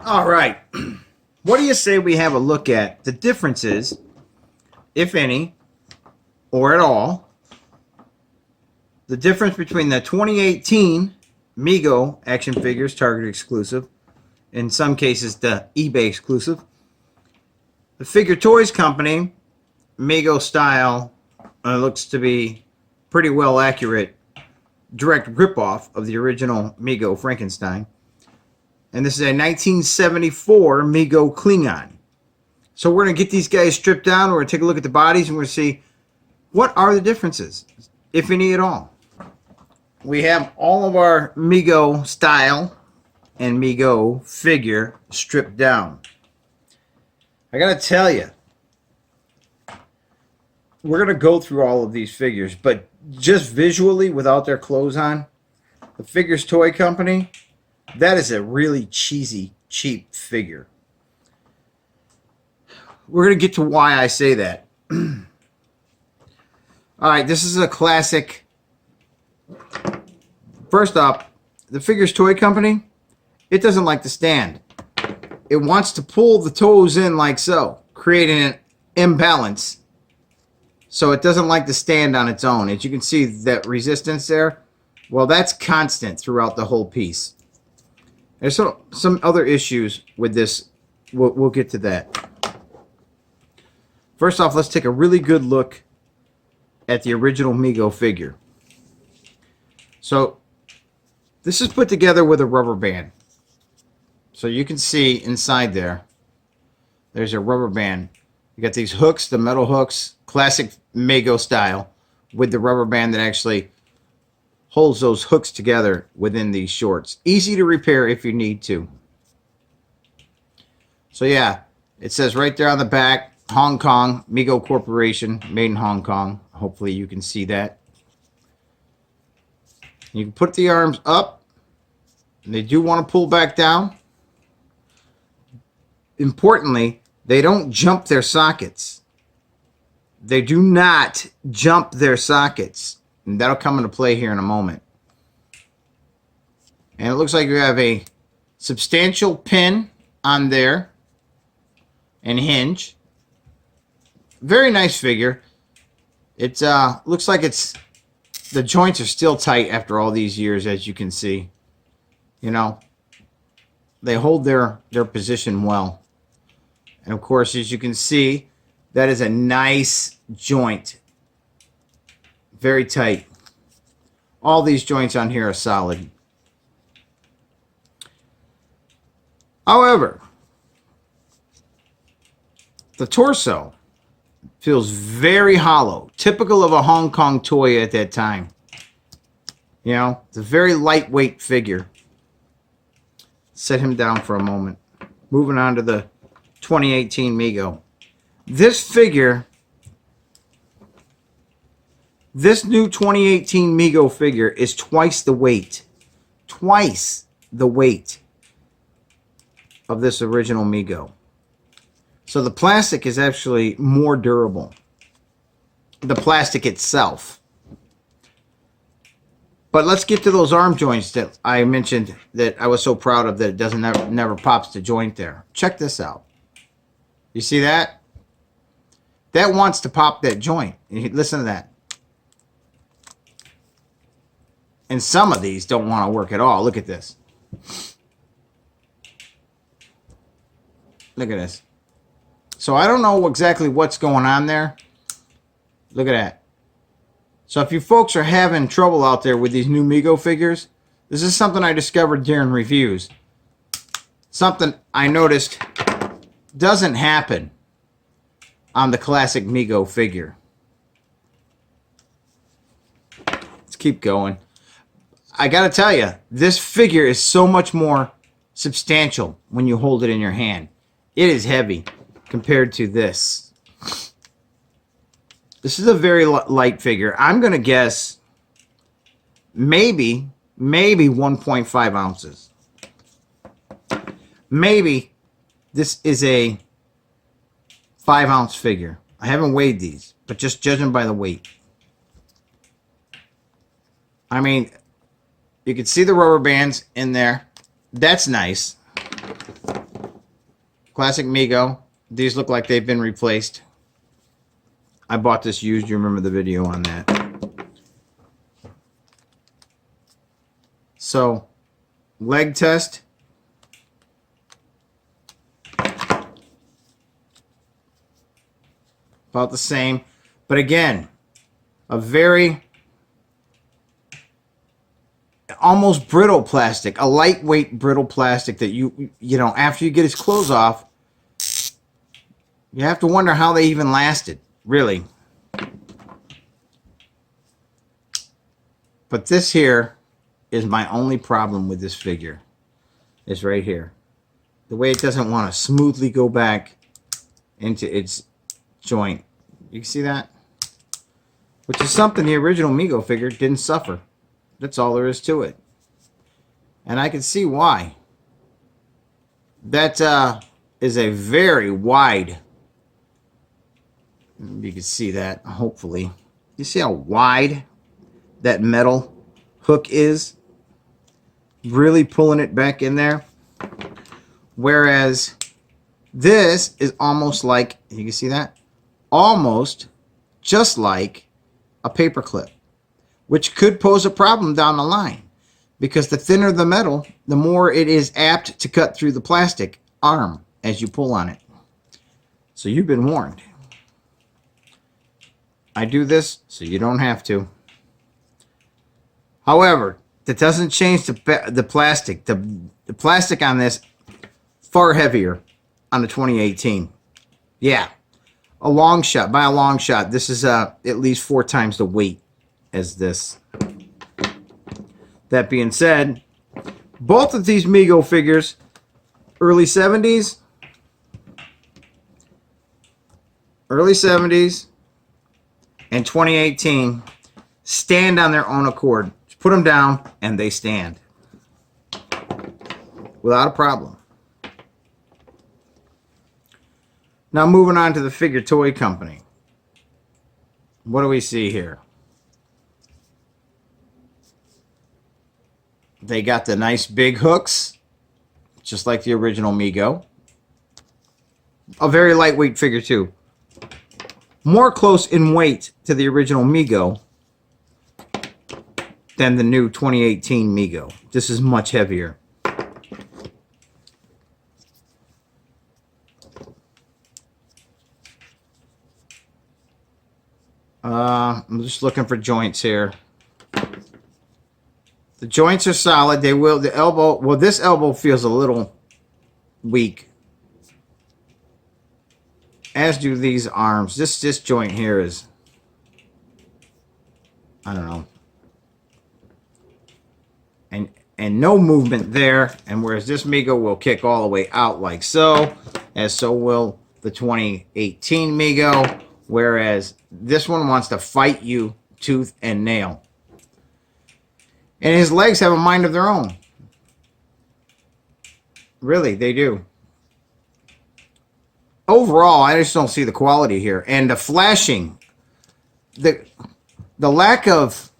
All right. What do you say we have a look at the differences, if any, or at all, the difference between the 2018 Mego action figures, Target exclusive, in some cases the eBay exclusive, the Figure Toys Company, Mego style, looks to be pretty well accurate, direct ripoff of the original Mego Frankenstein. And this is a 1974 Mego Klingon. So we're going to get these guys stripped down. We're going to take a look at the bodies and we're going to see what are the differences, if any at all. We have all of our Mego style and Mego figure stripped down. I got to tell you, we're going to go through all of these figures, but just visually without their clothes on, the Figures Toy Company, that is a really cheesy, cheap figure. We're going to get to why I say that. All right, this is a classic. First up, the Figures Toy Company, it doesn't like to stand. It wants to pull the toes in like so, creating an imbalance. So it doesn't like to stand on its own. As you can see, that resistance there, well, that's constant throughout the whole piece. There's some other issues with this. We'll get to that. First off, let's take a really good look at the original Mego figure. So this is put together with a rubber band. So you can see inside there, there's a rubber band. You got these hooks, the metal hooks, classic Mego style, with the rubber band that actually holds those hooks together within these shorts. Easy to repair if you need to. So yeah, it says right there on the back, Hong Kong, Mego Corporation, made in Hong Kong. Hopefully you can see that. You can put the arms up, and they do want to pull back down. Importantly, they don't jump their sockets. They do not jump their sockets. And that'll come into play here in a moment. And it looks like you have a substantial pin on there and hinge. Very nice figure. It looks like the joints are still tight after all these years, as you can see. You know, they hold their position well. And of course, as you can see, that is a nice joint. Very tight. All these joints on here are solid. However, the torso feels very hollow, typical of a Hong Kong toy at that time. You know, it's a very lightweight figure. Set him down for a moment. Moving on to the 2018 Mego. This figure, this new 2018 Mego figure is twice the weight. Twice the weight of this original Mego. So the plastic is actually more durable. The plastic itself. But let's get to those arm joints that I mentioned that I was so proud of, that it doesn't never pops the joint there. Check this out. You see that? That wants to pop that joint. Listen to that. And some of these don't want to work at all. Look at this. Look at this. So I don't know exactly what's going on there. Look at that. So if you folks are having trouble out there with these new Mego figures, this is something I discovered during reviews. Something I noticed doesn't happen on the classic Mego figure. Let's keep going. I gotta tell you, this figure is so much more substantial when you hold it in your hand. It is heavy compared to this. This is a very light figure. I'm gonna guess maybe 1.5 ounces. Maybe this is a 5-ounce figure. I haven't weighed these, but just judging by the weight. I mean, you can see the rubber bands in there. That's nice. Classic Mego. These look like they've been replaced. I bought this used. You remember the video on that. So, leg test. About the same. But again, a very almost brittle plastic, a lightweight brittle plastic that you know, after you get his clothes off, you have to wonder how they even lasted, really. But this here is my only problem with this figure, is right here. The way it doesn't want to smoothly go back into its joint. You can see that? Which is something the original Mego figure didn't suffer. That's all there is to it. And I can see why. That is a very wide, you can see that, hopefully. You see how wide that metal hook is? Really pulling it back in there. Whereas this is almost like, you can see that? Almost just like a paper clip, which could pose a problem down the line, because the thinner the metal, the more it is apt to cut through the plastic arm as you pull on it. So you've been warned. I do this so you don't have to. However, that doesn't change the plastic. The plastic on this, far heavier on the 2018. Yeah, a long shot. By a long shot, this is at least 4 times the weight as this. That being said, both of these Mego figures, early 70s, and 2018, stand on their own accord. Just put them down and they stand without a problem. Now moving on to the Figure Toy Company. What do we see here? They got the nice big hooks, just like the original Mego. A very lightweight figure too. More close in weight to the original Mego than the new 2018 Mego. This is much heavier. I'm just looking for joints here. The joints are solid. They will, the elbow, well, this elbow feels a little weak, as do these arms. This joint here is, I don't know, and no movement there. And whereas this Mego will kick all the way out like so, as so will the 2018 Mego, whereas this one wants to fight you tooth and nail. And his legs have a mind of their own. Really, they do. Overall, I just don't see the quality here. And the flashing, the lack of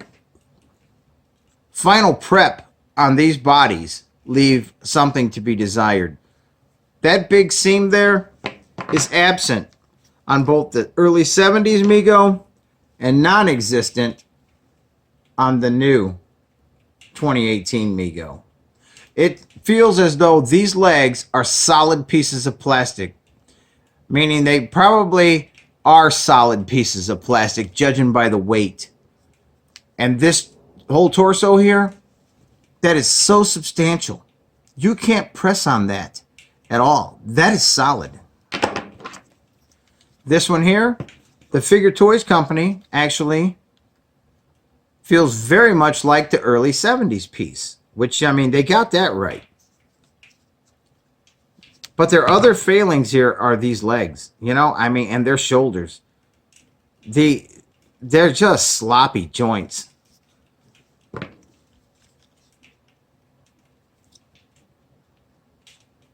final prep on these bodies leave something to be desired. That big seam there is absent on both the early 70s Mego and non-existent on the new 2018 Mego. It feels as though these legs are solid pieces of plastic, meaning they probably are solid pieces of plastic, judging by the weight. And this whole torso here, that is so substantial. You can't press on that at all. That is solid. This one here, the Figure Toys Company actually feels very much like the early 70s piece, which, I mean, they got that right. But their other failings here are these legs, you know, I mean, and their shoulders. They're just sloppy joints.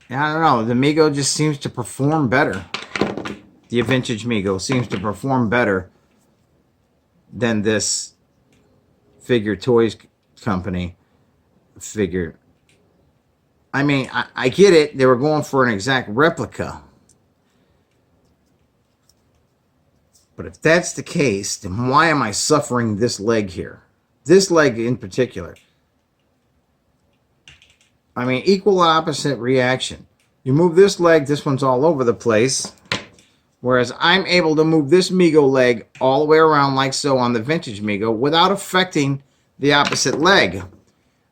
I don't know, the Mego just seems to perform better. The vintage Mego seems to perform better than this Figure Toys Company figure. I mean, I get it. They were going for an exact replica. But if that's the case, then why am I suffering this leg here? This leg in particular. I mean, equal opposite reaction. You move this leg, this one's all over the place. Whereas I'm able to move this Mego leg all the way around like so on the vintage Mego without affecting the opposite leg.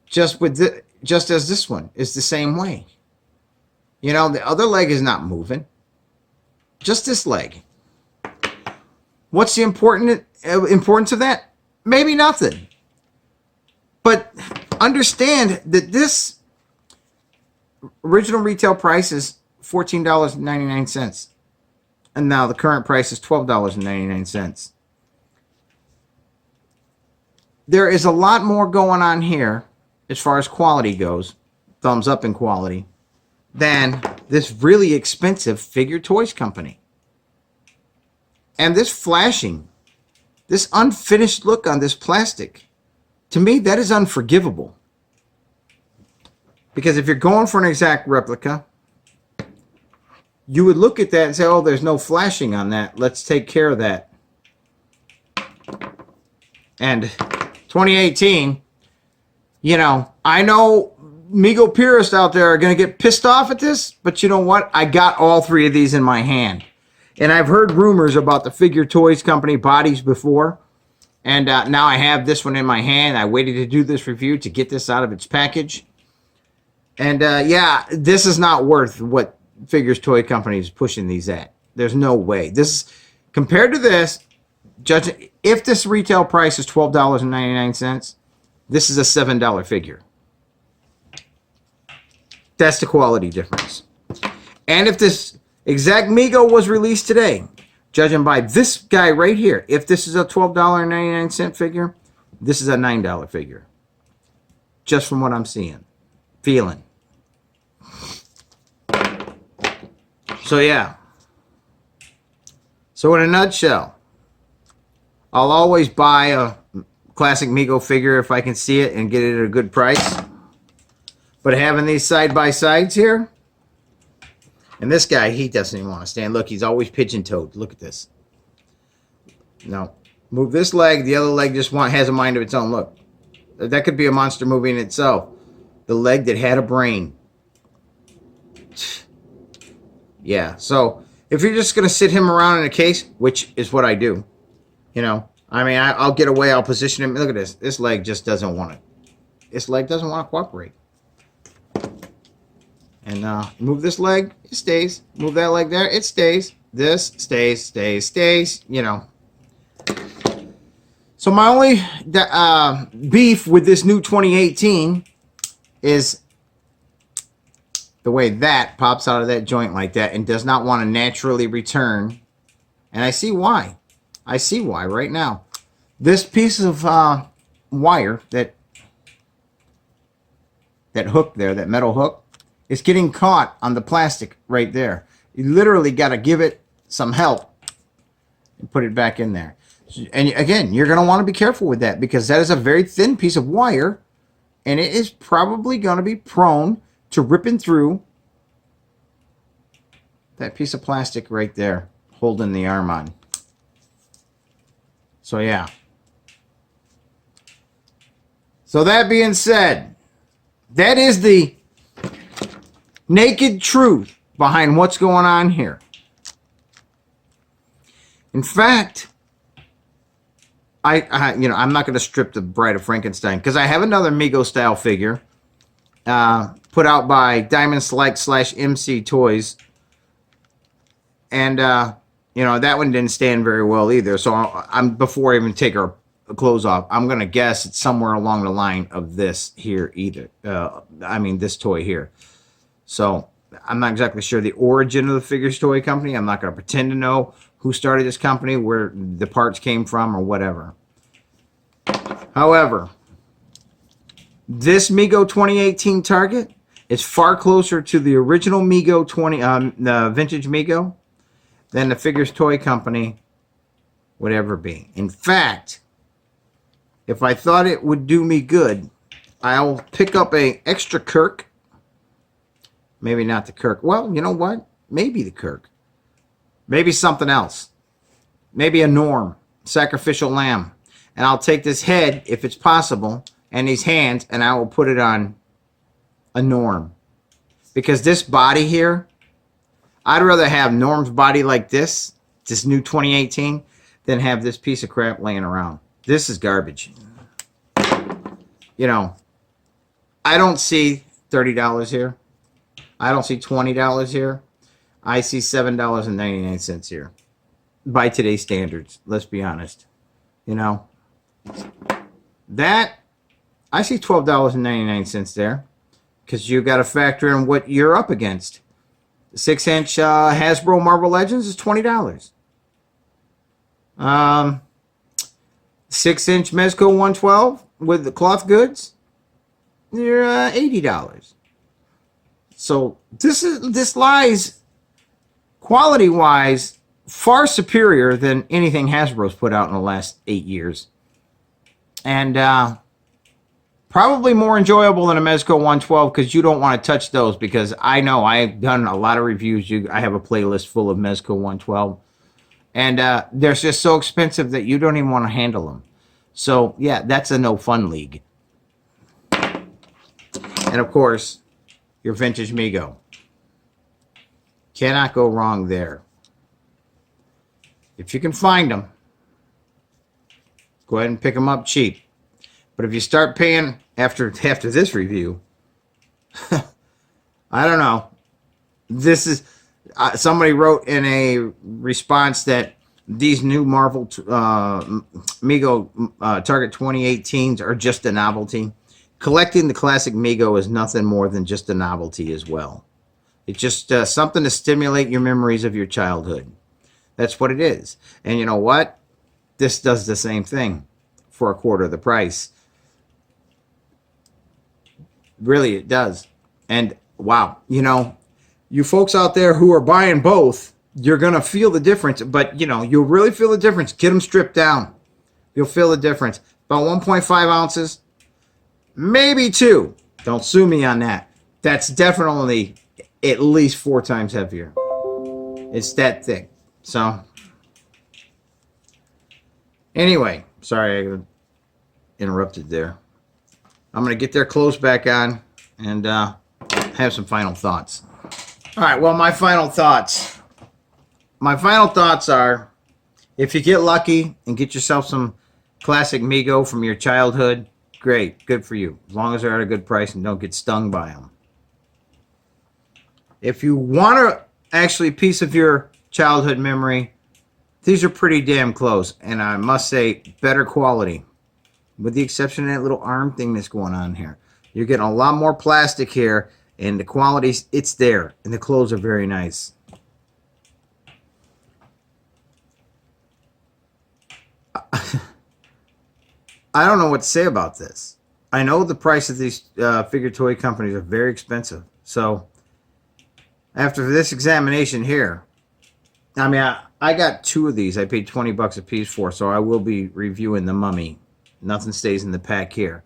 Just as this one is the same way. You know, the other leg is not moving. Just this leg. What's the importance of that? Maybe nothing. But understand that this original retail price is $14.99. And now the current price is $12.99. There is a lot more going on here as far as quality goes, thumbs up in quality, than this really expensive figure toys company. And this flashing, this unfinished look on this plastic, to me, that is unforgivable. Because if you're going for an exact replica, you would look at that and say, oh, there's no flashing on that. Let's take care of that. And 2018, you know, I know Mego purists out there are going to get pissed off at this, but you know what? I got all three of these in my hand. And I've heard rumors about the figure toys company bodies before. And now I have this one in my hand. I waited to do this review to get this out of its package. And yeah, this is not worth what Figures Toy Company is pushing these at. There's no way. This, compared to this, judging if this retail price is $12.99, this is a $7 figure. That's the quality difference. And if this exact Mego was released today, judging by this guy right here, if this is a $12.99 figure, this is a $9 figure. Just from what I'm seeing, feeling. So yeah. So in a nutshell, I'll always buy a classic Mego figure if I can see it and get it at a good price. But having these side-by-sides here, and this guy, he doesn't even want to stand. Look, he's always pigeon-toed. Look at this. No. Move this leg. The other leg just has a mind of its own. Look. That could be a monster movie in itself. The leg that had a brain. Yeah, so if you're just going to sit him around in a case, which is what I do, you know, I mean, I'll get away, I'll position him. Look at this. This leg just doesn't want it. This leg doesn't want to cooperate. And move this leg, it stays. Move that leg there, it stays. This stays, you know. So my only beef with this new 2018 is the way that pops out of that joint like that and does not want to naturally return. And I see why. I see why right now. This piece of wire, that hook there, that metal hook, is getting caught on the plastic right there. You literally got to give it some help and put it back in there. And again, you're going to want to be careful with that because that is a very thin piece of wire and it is probably going to be prone to ripping through that piece of plastic right there holding the arm on. So yeah. So that being said, that is the naked truth behind what's going on here. In fact, I'm not going to strip the Bride of Frankenstein because I have another Mego style figure put out by Diamond Select / MC Toys, and that one didn't stand very well either. So I'm before I even take her clothes off, I'm going to guess it's somewhere along the line of this here either. This toy here. So I'm not exactly sure the origin of the Figures Toy Company. I'm not going to pretend to know who started this company, where the parts came from, or whatever. However, this Mego 2018 Target is far closer to the original Mego the vintage Mego than the Figures Toy Company would ever be. In fact, if I thought it would do me good, I'll pick up a extra Kirk Maybe not the Kirk. Well, you know what? Maybe the Kirk. Maybe something else. Maybe a Norm, sacrificial lamb. And I'll take this head, if it's possible, and these hands, and I will put it on a Norm. Because this body here, I'd rather have Norm's body like this new 2018, than have this piece of crap laying around. This is garbage. You know, I don't see $30 here. I don't see $20 here. I see $7.99 here. By today's standards, let's be honest. You know, that, I see $12.99 there. Because you got to factor in what you're up against. The 6-inch Hasbro Marvel Legends is $20. 6-inch Mezco 112 with the cloth goods, they're $80. So this lies quality-wise far superior than anything Hasbro's put out in the last 8 years, and probably more enjoyable than a Mezco 112 because you don't want to touch those. Because I know I've done a lot of reviews. I have a playlist full of Mezco 112. And they're just so expensive that you don't even want to handle them. So, yeah, that's a no fun league. And, of course, your vintage Mego. Cannot go wrong there. If you can find them, go ahead and pick them up cheap. But if you start paying after this review, I don't know. This is... somebody wrote in a response that these new Marvel Mego Target 2018s are just a novelty. Collecting the classic Mego is nothing more than just a novelty as well. It's just something to stimulate your memories of your childhood. That's what it is. And you know what? This does the same thing for a quarter of the price. Really, it does. And wow, you know, you folks out there who are buying both, you're going to feel the difference. But, you know, you'll really feel the difference. Get them stripped down. You'll feel the difference. About 1.5 ounces, maybe 2. Don't sue me on that. That's definitely at least 4 times heavier. It's that thick. So, anyway, sorry I interrupted there. I'm going to get their clothes back on and have some final thoughts. All right, well, my final thoughts. My final thoughts are, if you get lucky and get yourself some classic Mego from your childhood, great, good for you. As long as they're at a good price and don't get stung by them. If you want to actually piece of your childhood memory, these are pretty damn close. And I must say, better quality. With the exception of that little arm thing that's going on here. You're getting a lot more plastic here. And the quality, it's there. And the clothes are very nice. I don't know what to say about this. I know the price of these figure toy companies are very expensive. So, after this examination here, I mean, I got 2 of these. I paid $20 a piece for, so I will be reviewing the Mummy. Nothing stays in the pack here.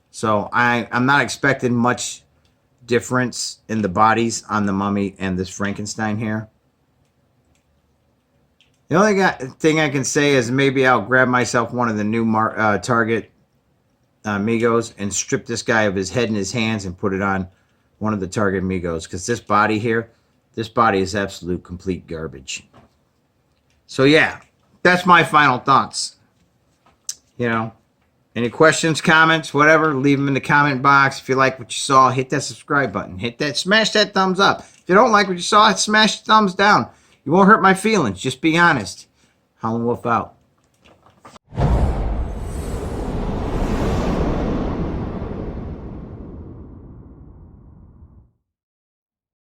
So, I'm not expecting much difference in the bodies on the Mummy and this Frankenstein here. The only thing I can say is maybe I'll grab myself one of the new Target Megos and strip this guy of his head and his hands and put it on one of the Target Megos. Because this body here, this body is absolute complete garbage. So yeah, that's my final thoughts. You know, any questions, comments, whatever, leave them in the comment box. If you like what you saw, hit that subscribe button. Smash that thumbs up. If you don't like what you saw, smash the thumbs down. You won't hurt my feelings. Just be honest. Howlin' Wolf out.